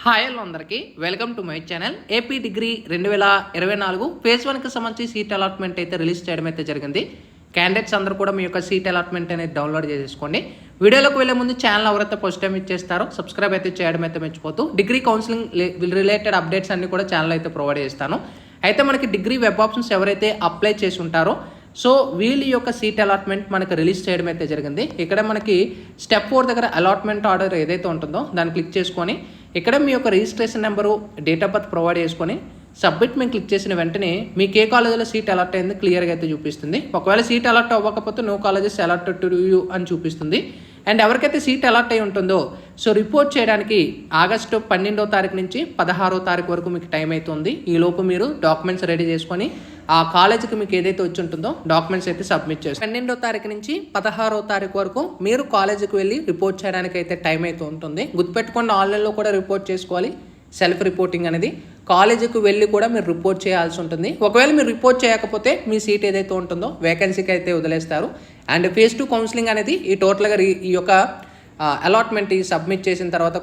Hi hello అందరికీ welcome to my channel. AP degree 2024 phase 1కి సంబంధించి సీట్ అలాట్మెంట్ అయితే రిలీజ్ చేయడం అయితే జరిగింది. క్యాండిడేట్స్ అందరూ కూడా మీ యొక్క సీట్ అలాట్మెంట్ అనేది డౌన్లోడ్ చేసేసుకోండి. వీడియోలోకి వెళ్ళే ముందు ఛానల్ ఎవరైతే ఫస్ట్ టైం ఇచ్చేస్తారో సబ్స్క్రైబ్ అయితే చేయడం అయితే మర్చిపోతూ డిగ్రీ కౌన్సిలింగ్ రిలేటెడ్ అప్డేట్స్ అన్ని కూడా ఛానల్ అయితే ప్రొవైడ్ చేస్తాను. అయితే మనకి డిగ్రీ వెబ్ ఆప్షన్స్ ఎవరైతే అప్లై చేసి ఉంటారో సో వీళ్ళ యొక్క సీట్ అలాట్మెంట్ మనకి రిలీజ్ చేయడం అయితే జరిగింది. ఇక్కడ మనకి స్టెప్ 4 దగ్గర అలాట్మెంట్ ఆర్డర్ ఏదైతే ఉంటుందో దాన్ని క్లిక్ చేసుకొని ఇక్కడ మీ యొక్క registration number date of birth provide చేసుకొని సబ్మిట్ మేము క్లిక్ చేసిన వెంటనే మీకు ఏ కాలేజీలో సీట్ అలాట్ అయింది క్లియర్గా అయితే చూపిస్తుంది. ఒకవేళ సీట్ అలాట్ అవ్వకపోతే no colleges allotted to you అని చూపిస్తుంది. అండ్ ఎవరికైతే సీట్ అలాట్ అయి ఉంటుందో సో రిపోర్ట్ చేయడానికి ఆగస్టు 12వ తారీఖు నుంచి 16వ తారీఖు వరకు మీకు టైం అవుతుంది. ఈ లోపు మీరు డాక్యుమెంట్స్ రెడీ చేసుకొని ఆ కాలేజీకి మీకు ఏదైతే వచ్చి ఉంటుందో డాక్యుమెంట్స్ అయితే సబ్మిట్ చేస్తారు. 12వ తారీఖు నుంచి 16వ తారీఖు వరకు మీరు కాలేజీకి వెళ్ళి రిపోర్ట్ చేయడానికి అయితే టైం అయితే ఉంటుంది. గుర్తుపెట్టుకోండి, ఆన్లైన్లో కూడా రిపోర్ట్ చేసుకోవాలి. సెల్ఫ్ రిపోర్టింగ్ అనేది కాలేజీకి వెళ్ళి కూడా మీరు రిపోర్ట్ చేయాల్సి ఉంటుంది. ఒకవేళ మీరు రిపోర్ట్ చేయకపోతే మీ సీట్ ఏదైతే ఉంటుందో వేకెన్సీకి అయితే వదిలేస్తారు. అండ్ ఫేజ్ 2 కౌన్సిలింగ్ అనేది ఈ టోటల్గా ఈ యొక్క అలాట్మెంట్ ఈ సబ్మిట్ చేసిన తర్వాత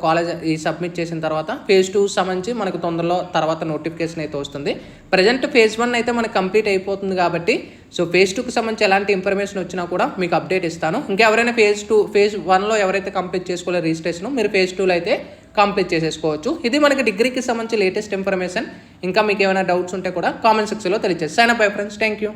సబ్మిట్ చేసిన తర్వాత ఫేజ్ 2 సంబంధించి మనకు తొందరలో తర్వాత నోటిఫికేషన్ అయితే వస్తుంది. ప్రజెంట్ ఫేజ్ 1 అయితే మనకు కంప్లీట్ అయిపోతుంది కాబట్టి సో ఫేజ్ 2కి సంబంధించి ఎలాంటి ఇన్ఫర్మేషన్ వచ్చినా కూడా మీకు అప్డేట్ ఇస్తాను. ఇంకా ఎవరైనా ఫేజ్ 1లో ఎవరైతే కంప్లీట్ చేసుకోలే రిజిస్ట్రేషన్ మీరు ఫేజ్ 2లో అయితే కంప్లీట్ చేసేసుకోవచ్చు. ఇది మనకి డిగ్రీకి సంబంధించి లేటెస్ట్ ఇన్ఫర్మేషన్. ఇంకా మీకు ఏమైనా డౌట్స్ ఉంటే కూడా కామెంట్ సెక్షన్లో తెలియజేస్తాను. Sign up bye friends, thank you.